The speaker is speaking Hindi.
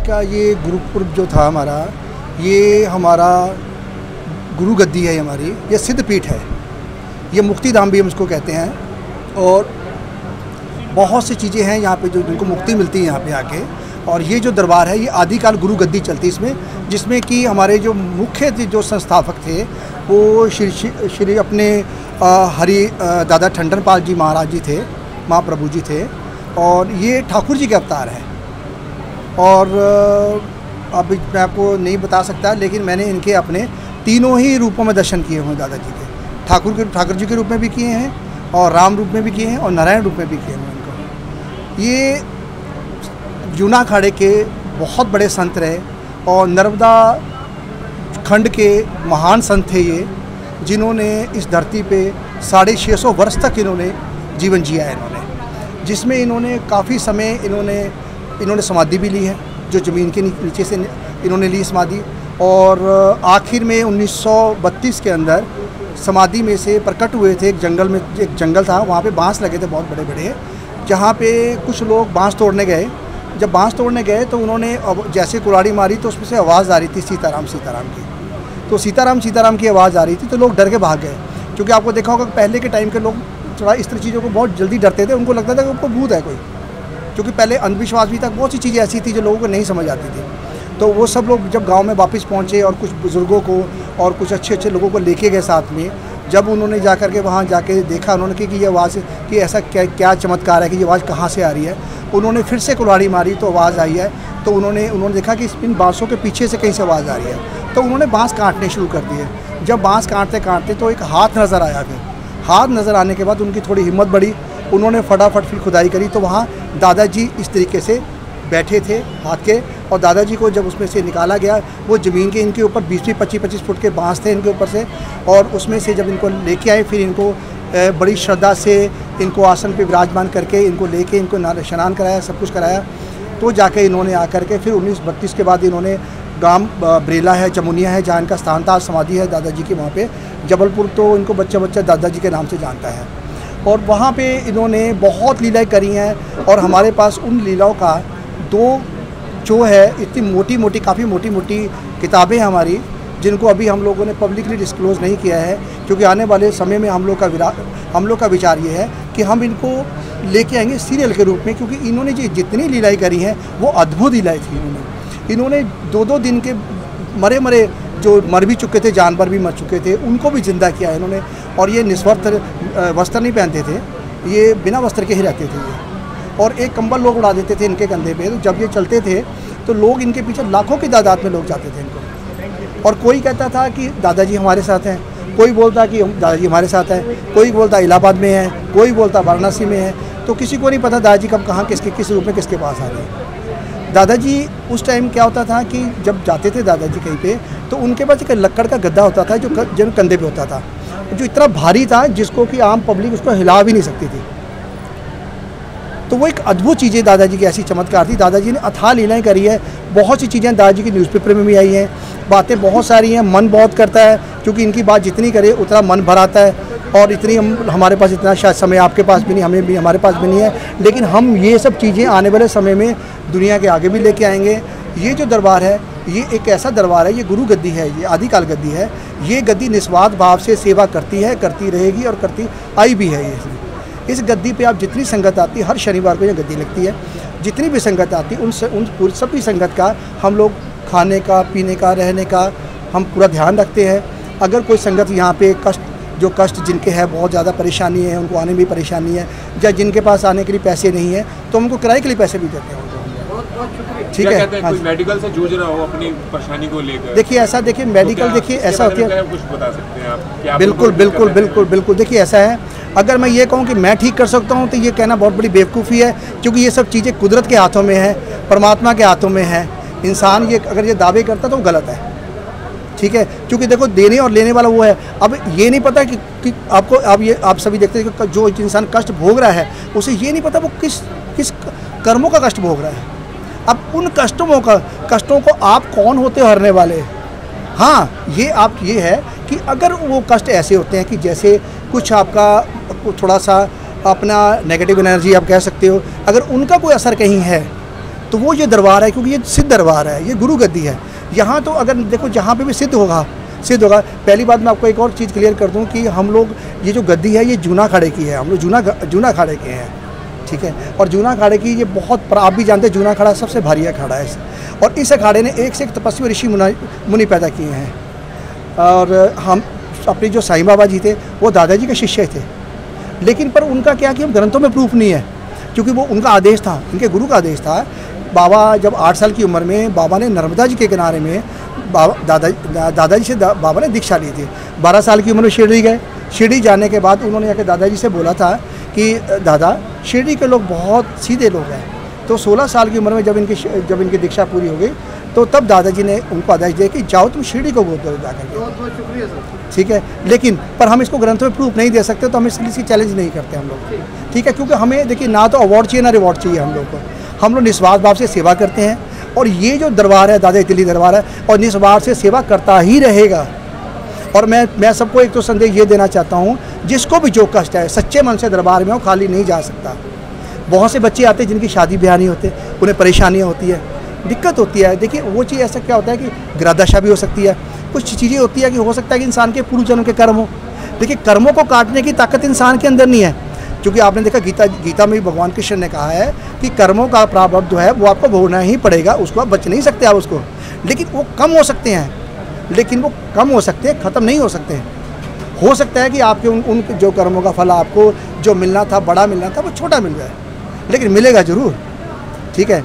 आज का ये गुरुपुरब जो था हमारा, ये हमारा गुरु गद्दी है हमारी, ये सिद्ध पीठ है, ये मुक्ति धाम भी हम इसको कहते हैं। और बहुत सी चीज़ें हैं यहाँ पे जो जिनको मुक्ति मिलती है यहाँ पे आके। और ये जो दरबार है ये आदिकाल गुरु गद्दी चलती है इसमें, जिसमें कि हमारे जो मुख्य जो संस्थापक थे वो श्री अपने हरि दादा ठंडन पाल जी महाराज जी थे, महाप्रभु जी थे। और ये ठाकुर जी के अवतार हैं। और अब मैं आपको नहीं बता सकता, लेकिन मैंने इनके अपने तीनों ही रूपों में दर्शन किए हुए दादाजी के। ठाकुर जी के रूप में भी किए हैं, और राम रूप में भी किए हैं, और नारायण रूप में भी किए हैं उनको। ये जूना अखाड़े के बहुत बड़े संत रहे और नर्मदा खंड के महान संत थे ये, जिन्होंने इस धरती पे 650 वर्ष तक इन्होंने जीवन जिया है इन्होंने, जिसमें इन्होंने काफ़ी समय इन्होंने समाधि भी ली है, जो ज़मीन के नीचे से इन्होंने ली समाधि। और आखिर में 1932 के अंदर समाधि में से प्रकट हुए थे। एक जंगल था, वहाँ पे बांस लगे थे बहुत बड़े बड़े, जहाँ पे कुछ लोग बांस तोड़ने गए। जब बांस तोड़ने गए तो उन्होंने जैसे कुल्हाड़ी मारी तो उसमें से आवाज़ आ रही थी सीताराम सीताराम की। तो सीताराम सीताराम की आवाज़ आ रही थी तो लोग डर के भाग गए, क्योंकि आपको देखा होगा पहले के टाइम के लोग थोड़ा इस तरह चीज़ों को बहुत जल्दी डरते थे। उनको लगता था कि उनको भूत है कोई, क्योंकि पहले अंधविश्वास भी तक बहुत सी चीज़ें ऐसी थी जो लोगों को नहीं समझ आती थी। तो वो सब लोग जब गांव में वापस पहुंचे और कुछ बुज़ुर्गों को और कुछ अच्छे लोगों को लेके गए साथ में, जब उन्होंने जा कर के वहाँ जाके देखा उन्होंने कि ये आवाज़ कि ऐसा क्या चमत्कार है कि ये आवाज़ कहाँ से आ रही है। उन्होंने फिर से कुल्हाड़ी मारी तो आवाज़ आई है। तो उन्होंने देखा कि इन बाँसों के पीछे से कहीं से आवाज़ आ रही है। तो उन्होंने बाँस काटने शुरू कर दिए। जब बाँस काटते तो एक हाथ नज़र आया। फिर हाथ नज़र आने के बाद उनकी थोड़ी हिम्मत बढ़ी, उन्होंने फटाफट फिर खुदाई करी तो वहाँ दादाजी इस तरीके से बैठे थे हाथ के। और दादाजी को जब उसमें से निकाला गया, वो ज़मीन के इनके ऊपर 20-25 फुट के बांस थे इनके ऊपर से, और उसमें से जब इनको लेके आए फिर इनको बड़ी श्रद्धा से इनको आसन पे विराजमान करके इनको लेके इनको स्नान कराया, सब कुछ कराया। तो जाके इन्होंने आकर के फिर 1932 के बाद इन्होंने गांव बरेला है, जमुनिया है, जहाँ इनका स्थान था, समाधि है दादाजी की वहाँ पे जबलपुर। तो इनको बच्चा दादाजी के नाम से जानता है। और वहाँ पे इन्होंने बहुत लीलाएँ करी हैं। और हमारे पास उन लीलाओं का 2 जो है इतनी मोटी काफ़ी मोटी किताबें हैं हमारी, जिनको अभी हम लोगों ने पब्लिकली डिस्क्लोज़ नहीं किया है, क्योंकि आने वाले समय में हम लोग का विचार ये है कि हम इनको लेके आएंगे सीरियल के रूप में, क्योंकि इन्होंने जितनी लीलाएँ करी हैं वो अद्भुत लीलाएँ थी। इन्होंने 2-2 दिन के मरे जो मर भी चुके थे, जानवर भी मर चुके थे, उनको भी जिंदा किया है इन्होंने। और ये निस्वस्त्र वस्त्र नहीं पहनते थे, ये बिना वस्त्र के ही रहते थे ये। और एक कंबल लोग उड़ा देते थे इनके कंधे पे। तो जब ये चलते थे तो लोग इनके पीछे लाखों की तादाद में लोग जाते थे इनको। और कोई कहता था कि दादाजी हमारे साथ हैं, कोई बोलता कि दादाजी हमारे साथ हैं, कोई बोलता इलाहाबाद में है, कोई बोलता वाराणसी में है। तो किसी को नहीं पता दादाजी कब कहाँ किस रूप में किसके पास आ गए। दादाजी उस टाइम क्या होता था कि जब जाते थे दादाजी कहीं पे तो उनके पास एक लक्कड़ का गद्दा होता था जो कंधे पे होता था, जो इतना भारी था जिसको कि आम पब्लिक उसको हिला भी नहीं सकती थी। तो वो एक अद्भुत चीज़ें दादाजी की ऐसी चमत्कार थी। दादाजी ने अथाह लीलाएँ करी है। बहुत सी चीज़ें दादाजी की न्यूज़पेपर में भी आई हैं, बातें बहुत सारी हैं। मन बहुत करता है, क्योंकि इनकी बात जितनी करे उतना मन भर आता है। और इतनी हमारे पास इतना शायद समय आपके पास भी नहीं, हमारे पास भी नहीं है, लेकिन हम ये सब चीज़ें आने वाले समय में दुनिया के आगे भी लेके आएंगे। ये जो दरबार है ये एक ऐसा दरबार है, ये गुरु गद्दी है, ये आदिकाल गद्दी है। ये गद्दी निस्वार्थ भाव से सेवा करती है, करती रहेगी और करती आई भी है। ये इस गद्दी पे आप जितनी संगत आती है, हर शनिवार को ये गद्दी लगती है, जितनी भी संगत आती है उन सभी संगत का हम लोग खाने का, पीने का, रहने का हम पूरा ध्यान रखते हैं। अगर कोई संगत यहाँ पे कष्ट जिनके है, बहुत ज़्यादा परेशानी है, उनको आने में भी परेशानी है, या जिनके पास आने के लिए पैसे नहीं है तो हम उनको किराए के लिए पैसे भी देते हैं। ठीक है, कोई मेडिकल से जूझ रहा हो अपनी परेशानी को लेकर, देखिए मेडिकल देखिए ऐसा होती है, कुछ बता सकते हैं आप? बिल्कुल देखिए ऐसा है, अगर मैं ये कहूँ कि मैं ठीक कर सकता हूँ तो ये कहना बहुत बड़ी बेवकूफ़ी है, क्योंकि ये सब चीज़ें कुदरत के हाथों में है, परमात्मा के हाथों में है। इंसान ये अगर ये दावे करता तो गलत है। ठीक है, क्योंकि देखो देने और लेने वाला वो है। अब ये नहीं पता कि आपको आप सभी देखते हैं कि जो इंसान कष्ट भोग रहा है उसे ये नहीं पता वो किस कर्मों का कष्ट भोग रहा है। अब उन कष्टों को आप कौन होते हो हरने वाले। हाँ, ये है कि अगर वो कष्ट ऐसे होते हैं कि जैसे कुछ आपका थोड़ा सा अपना नेगेटिव एनर्जी आप कह सकते हो, अगर उनका कोई असर कहीं है तो वो ये दरबार है, क्योंकि ये सिद्ध दरबार है, ये गुरु गद्दी है। यहाँ तो अगर देखो जहाँ पे भी सिद्ध होगा। पहली बात मैं आपको एक और चीज़ क्लियर कर दूँ कि हम लोग ये जो गद्दी है ये जूना अखाड़े की है, हम लोग जूना अखाड़े के हैं, ठीक है। और जूना अखाड़े की ये बहुत, आप भी जानते हैं जूना अखाड़ा सबसे भारी अखाड़ा है, और इस अखाड़े ने एक से एक तपस्वी ऋषि मुनि पैदा किए हैं। और हम अपने जो साईं बाबा जी थे वो दादाजी के शिष्य थे, लेकिन पर उनका क्या कि हम ग्रंथों में प्रूफ नहीं है, क्योंकि वो उनका आदेश था, उनके गुरु का आदेश था। बाबा जब 8 साल की उम्र में बाबा ने नर्मदा जी के किनारे में दादाजी से बाबा ने दीक्षा ली थी। 12 साल की उम्र में शिरडी गए। शिरडी जाने के बाद उन्होंने आके दादाजी से बोला था कि दादा शिरडी के लोग बहुत सीधे लोग हैं। तो 16 साल की उम्र में जब इनकी दीक्षा पूरी हो गई तो तब दादाजी ने उनको आदेश दिया कि जाओ तुम शिरडी को गोद जा करके। बहुत बहुत शुक्रिया सर। ठीक है, लेकिन पर हम इसको ग्रंथों में प्रूफ नहीं दे सकते, तो हम इसकी चैलेंज नहीं करते हम लोग, ठीक है। क्योंकि हमें देखिए ना तो अवार्ड चाहिए ना रिवॉर्ड चाहिए हम लोग को। हम लोग निस्वार्थ भाव से सेवा करते हैं, और ये जो दरबार है दादा तिल्ली दरबार है, और निस्वार्थ से सेवा करता ही रहेगा। और मैं सबको एक तो संदेश ये देना चाहता हूँ, जिसको भी जो कष्ट है सच्चे मन से दरबार में हो, खाली नहीं जा सकता। बहुत से बच्चे आते हैं जिनकी शादी ब्याह नहीं होते, उन्हें परेशानियाँ होती है, दिक्कत होती है। देखिए वो चीज़ ऐसा क्या होता है कि ग्रहदशा भी हो सकती है, कुछ चीज़ें होती है कि हो सकता है कि इंसान के पूर्व जन्म के कर्म हो। देखिए कर्मों को काटने की ताकत इंसान के अंदर नहीं है, क्योंकि आपने देखा गीता में भी भगवान कृष्ण ने कहा है कि कर्मों का प्रारब्ध है वो आपको भोगना ही पड़ेगा, उसको आप बच नहीं सकते आप उसको। लेकिन वो कम हो सकते हैं, ख़त्म नहीं हो सकते हैं। हो सकता है कि आपके उन जो कर्मों का फल आपको जो मिलना था, बड़ा मिलना था, वो छोटा मिल जाए, लेकिन मिलेगा ज़रूर, ठीक है।